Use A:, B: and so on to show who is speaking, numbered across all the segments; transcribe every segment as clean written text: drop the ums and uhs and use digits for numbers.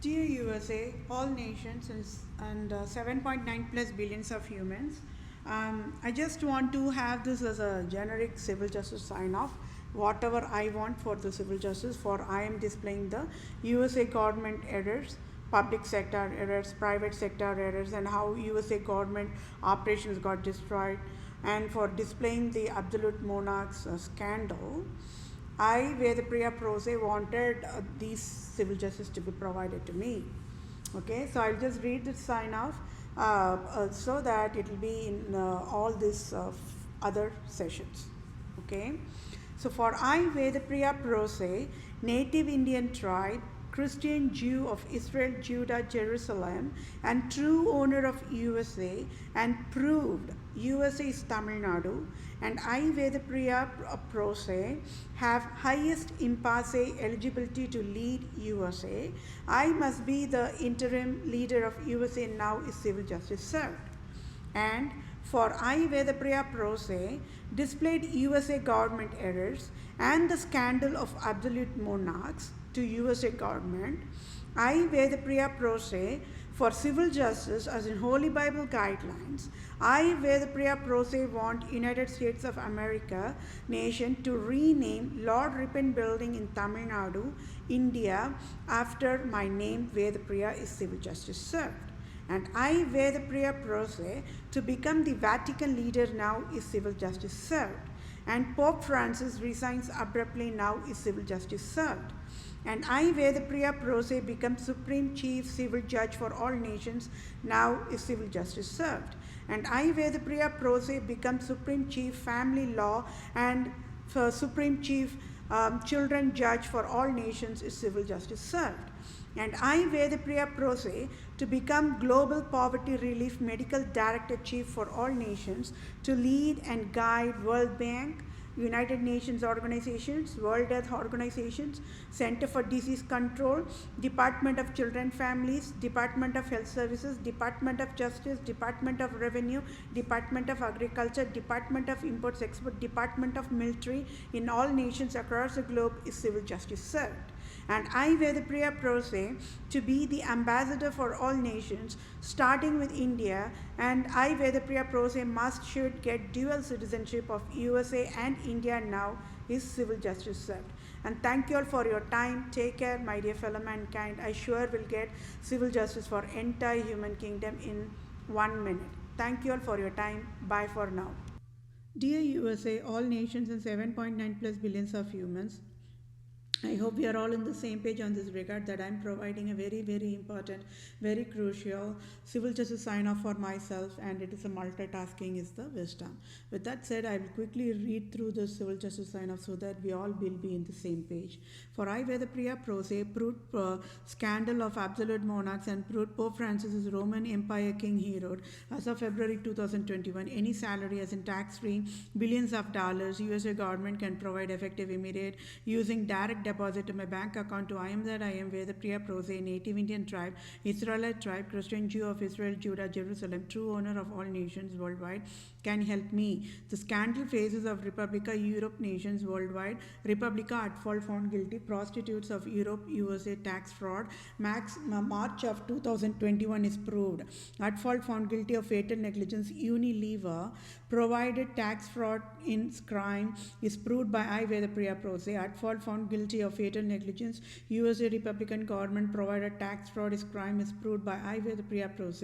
A: Dear USA, all nations and 7.9 plus billions of humans, I just want to have this as a generic civil justice sign off. Whatever I want for the civil justice, for I am displaying the USA government errors, public sector errors, private sector errors, and how USA government operations got destroyed, and for displaying the absolute monarchs scandal. I, Vedapriya Prose, wanted these civil justice to be provided to me. Okay, so I'll just read the sign off so that it will be in all these other sessions. Okay, so for I, Vedapriya Prose, native Indian tribe, Christian Jew of Israel, Judah, Jerusalem, and true owner of USA, and proved USA is Tamil Nadu, and I, Vedapriya Prose, have highest impasse eligibility to lead USA. I must be the interim leader of USA now is civil justice served. And for I, Vedapriya Prose, displayed USA government errors and the scandal of absolute monarchs to USA government. I, Vedapriya Prose, for civil justice as in Holy Bible guidelines. I, Vedapriya Prose, want United States of America nation to rename Lord Ripon Building in Tamil Nadu, India, after my name Vedapriya is civil justice served. And I, Vedapriya Prose, to become the Vatican leader now is civil justice served. And Pope Francis resigns abruptly now is civil justice served. And I, Vedapriya Prose, become Supreme Chief Civil Judge for all nations, now is civil justice served. And I, Vedapriya Prose, become Supreme Chief Family Law and Supreme Chief Children Judge for all nations is civil justice served. And I, Vedapriya Prose, to become Global Poverty Relief Medical Director Chief for all nations, to lead and guide World Bank, United Nations organizations, World Health Organizations, Center for Disease Control, Department of Children Families, Department of Health Services, Department of Justice, Department of Revenue, Department of Agriculture, Department of Imports Export, Department of Military in all nations across the globe is civil justice served. And I, Vedapriya Prose, to be the ambassador for all nations, starting with India, and I, Vedapriya Prose, should get dual citizenship of USA and India now is civil justice served. And thank you all for your time. Take care, my dear fellow mankind. I sure will get civil justice for entire human kingdom in 1 minute. Thank you all for your time. Bye for now. Dear USA, all nations and 7.9 plus billions of humans, I hope we are all in the same page on this regard that I'm providing a very, very important, very crucial civil justice sign off for myself, and it is a multitasking is the wisdom. With that said, I will quickly read through the civil justice sign off so that we all will be in the same page. For I, Vedapriya Prose, proved scandal of absolute monarchs and proved Pope Francis' Roman Empire King Herod as of February 2021. Any salary as in tax-free billions of dollars, USA government can provide effective, immediate, using direct deposit to my bank account to I am Vedapriya Prose, native Indian tribe, Israelite tribe, Christian Jew of Israel, Judah, Jerusalem, true owner of all nations worldwide, can help me. The scandal phases of Republica Europe nations worldwide, Republica at fault found guilty, prostitutes of Europe, USA tax fraud, March of 2021 is proved. At fault found guilty of fatal negligence, Unilever provided tax fraud in crime is proved by I, Vedapriya Prose. At fault found guilty of fatal negligence, USA Republican government provided tax fraud is crime is proved by I, Vedapriya Prose.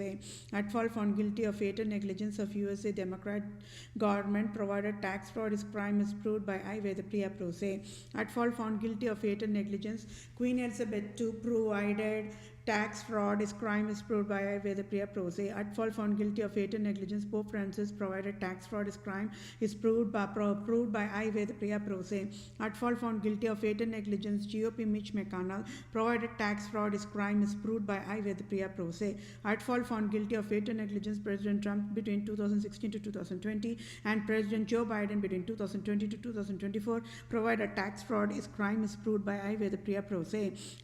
A: At fault found guilty of fatal negligence of USA Democrat government provided tax fraud is crime is proved by I, Vedapriya Prose. At fault found guilty of fatal negligence, Queen Elizabeth II provided tax fraud is crime is proved by I, Vedapriya Prose. At fault found guilty of fatal negligence, Pope Francis provided tax fraud is crime is proved by I, Vedapriya Prose. At fault found guilty of fatal negligence, GOP Mitch McConnell provided tax fraud is crime is proved by I, Vedapriya Prose. At fault found guilty of fatal negligence, President Trump between 2016 to 2020 and President Joe Biden between 2020 to 2024 provided tax fraud is crime is proved by I, Vedapriya Prose.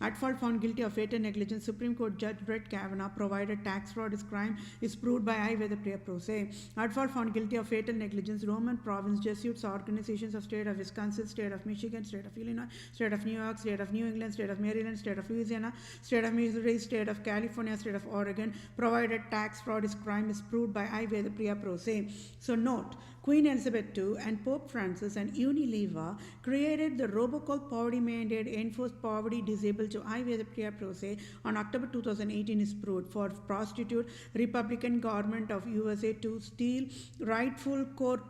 A: At fault found guilty of fatal negligence, Supreme Court Judge Brett Kavanaugh, provided tax fraud is crime, is proved by I. Vedapriya Pro Se. Adfall found guilty of fatal negligence. Roman Province, Jesuits, organizations of state of Wisconsin, state of Michigan, state of Illinois, state of New York, state of New England, state of Maryland, state of Louisiana, state of Missouri, state of California, state of Oregon, provided tax fraud is crime, is proved by I. Vedapriya Pro Se. So note, Queen Elizabeth II and Pope Francis and Unilever created the robocall poverty mandate, enforced poverty disabled to I. Vedapriya Pro Se on October 2018 is proved for prostitute Republican government of USA to steal rightful court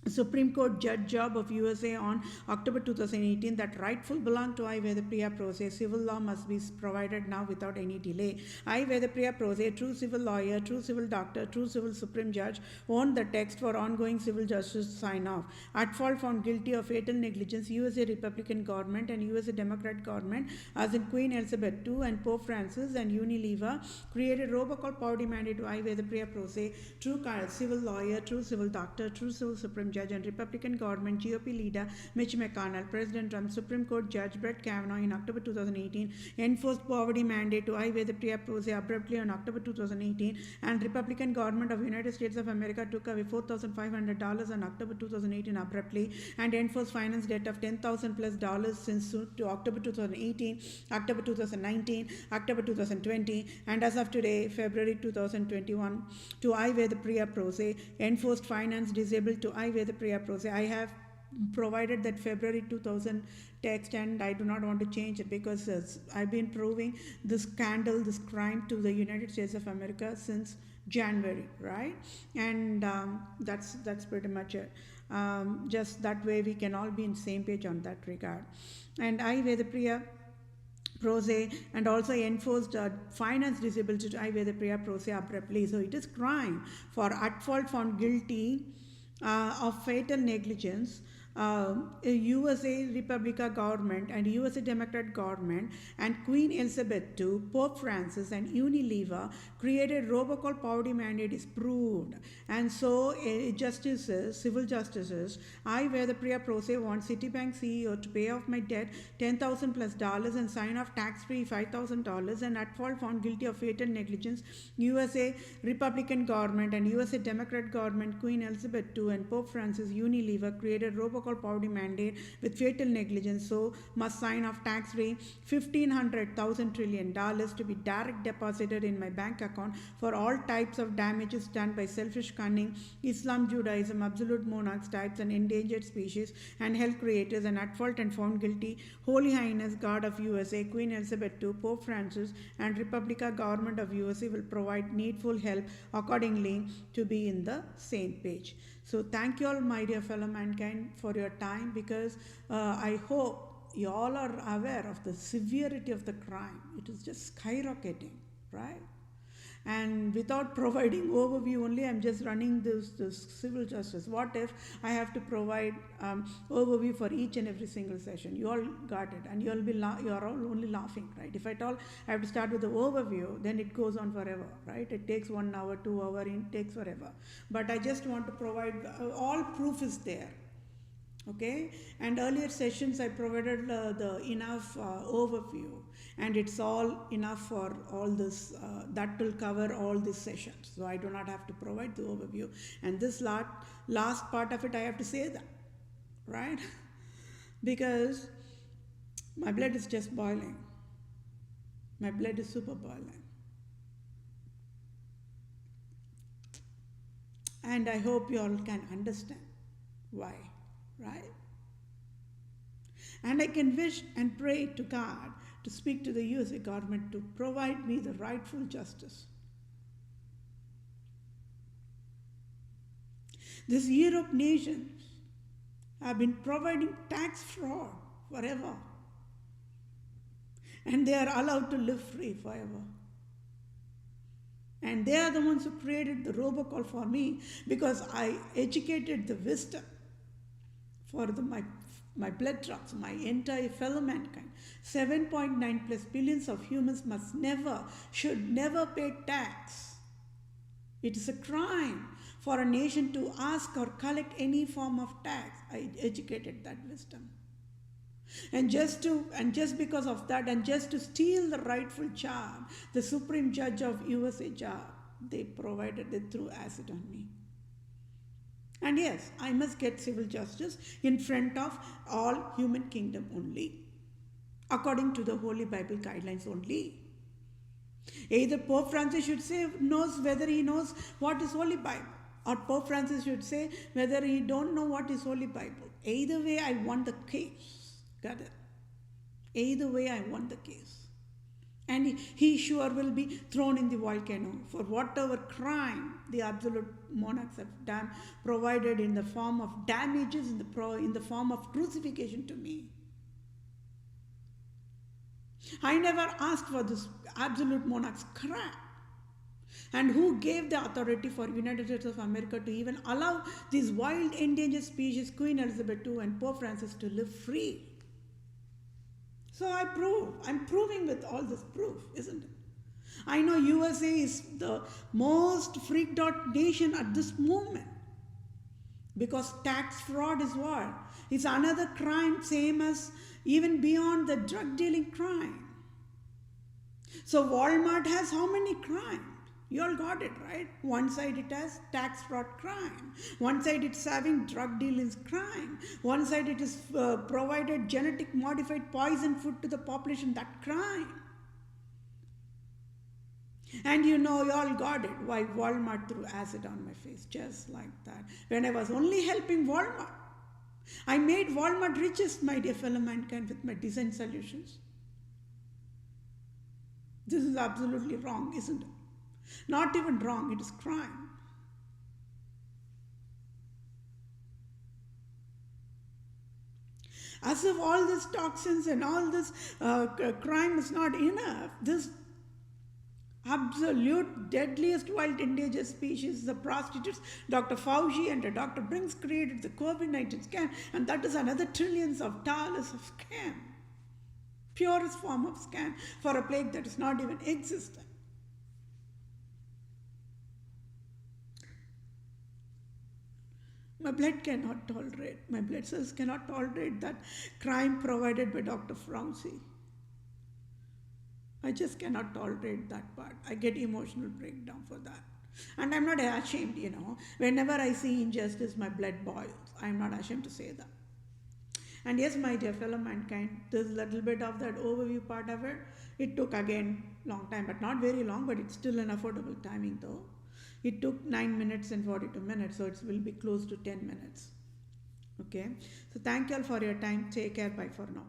A: Supreme Court judge job of USA on October 2018 that rightful belong to I. Vedapriya Pro Se. Civil law must be provided now without any delay. I. Vedapriya Pro Se, true civil lawyer, true civil doctor, true civil supreme judge, owned the text for ongoing civil justice sign off. At fault found guilty of fatal negligence, USA Republican government and USA Democrat government, as in Queen Elizabeth II and Pope Francis and Unilever, created robocall poverty mandate to I. Vedapriya Pro Se, true civil lawyer, true civil doctor, true civil supreme judge, and Republican government GOP leader Mitch McConnell, President Trump, Supreme Court Judge Brett Kavanaugh in October 2018 enforced poverty mandate to I. Vedapriya Pro Se abruptly on October 2018, and Republican government of United States of America took away $4,500 on October 2018 abruptly and enforced finance debt of $10,000 plus dollars since to October 2018, October 2019, October 2020, and as of today, February 2021, to I. Vedapriya Pro Se enforced finance disabled to I. Vedapriya Pro Se. I have provided that February 2000 text, and I do not want to change it because I've been proving this scandal, this crime to the United States of America since January, right? And that's pretty much it. Just that way we can all be in the same page on that regard. And I. Vedapriya Pro Se and also enforced finance disabled to I. Vedapriya Pro Se abruptly. So it is crime for at fault found guilty of fatal negligence. USA Republican government and USA Democrat government and Queen Elizabeth II, Pope Francis and Unilever created robocall poverty mandate is proved. And so justices, civil justices, I. Vedapriya Pro Se want Citibank CEO to pay off my debt $10,000 plus dollars and sign off tax-free $5,000, and at fault found guilty of fatal negligence. USA Republican government and USA Democrat government, Queen Elizabeth II and Pope Francis, Unilever created robocall poverty mandate with fatal negligence, so must sign off tax-free $1,500 trillion to be direct deposited in my bank account for all types of damages done by selfish cunning, Islam, Judaism, absolute monarchs types and endangered species and health creators, and at fault and found guilty Holy Highness God of USA, Queen Elizabeth II, Pope Francis and Republican government of USA will provide needful help accordingly to be in the same page. So thank you all, my dear fellow mankind, for your time, because I hope you all are aware of the severity of the crime. It is just skyrocketing, right? And without providing overview only, I'm just running this civil justice. What if I have to provide overview for each and every single session? You all got it, and you'll be you are all only laughing, right? If at all I have to start with the overview, then it goes on forever, right? It takes 1 hour, 2 hours, it takes forever. But I just want to provide all proof is there. Okay, and earlier sessions I provided the enough overview, and it's all enough for all this. That will cover all these sessions, so I do not have to provide the overview. And this last part of it, I have to say that, right? Because my blood is just boiling. My blood is super boiling. And I hope you all can understand why. Right? And I can wish and pray to God to speak to the USA government to provide me the rightful justice. These Europe nations have been providing tax fraud forever, and they are allowed to live free forever. And they are the ones who created the robocall for me, because I educated the wisdom for my blood drops, my entire fellow mankind. 7.9 plus billions of humans should never pay tax. It is a crime for a nation to ask or collect any form of tax. I educated that wisdom. And just because of that, and just to steal the rightful job, the Supreme Judge of USA job, they threw acid on me. And yes, I must get civil justice in front of all human kingdom only, according to the Holy Bible guidelines only. Either Pope Francis should say knows whether he knows what is Holy Bible, or Pope Francis should say whether he don't know what is Holy Bible. Either way, I won the case. Got it? Either way, I won the case. And he sure will be thrown in the volcano for whatever crime the absolute monarchs have provided in the form of damages, in the form of crucifixion to me. I never asked for this absolute monarch's crime. And who gave the authority for United States of America to even allow these wild endangered species, Queen Elizabeth II and Pope Francis, to live free? So I'm proving with all this proof, isn't it? I know USA is the most freaked out nation at this moment, because tax fraud is what? It's another crime, same as even beyond the drug dealing crime. So Walmart has how many crimes? You all got it, right? One side it has tax fraud crime. One side it's having drug dealing crime. One side it is provided genetic modified poison food to the population, that crime. And you all got it. Why Walmart threw acid on my face, just like that. When I was only helping Walmart. I made Walmart richest, my dear fellow mankind, with my design solutions. This is absolutely wrong, isn't it? Not even wrong, it is crime. As if all these toxins and all this crime is not enough, this absolute deadliest wild endangered species, the prostitutes, Dr. Fauci and Dr. Brinks created the COVID-19 scam, and that is another trillions of dollars of scam. Purest form of scam for a plague that is not even existent. My blood cells cannot tolerate that crime provided by Dr. Fauci. I just cannot tolerate that part. I get emotional breakdown for that. And I'm not ashamed, Whenever I see injustice, my blood boils. I'm not ashamed to say that. And yes, my dear fellow mankind, this little bit of that overview part of it, it took again long time, but not very long, but it's still an affordable timing though. It took 9 minutes and 42 minutes, so it will be close to 10 minutes. Okay, so thank you all for your time. Take care. Bye for now.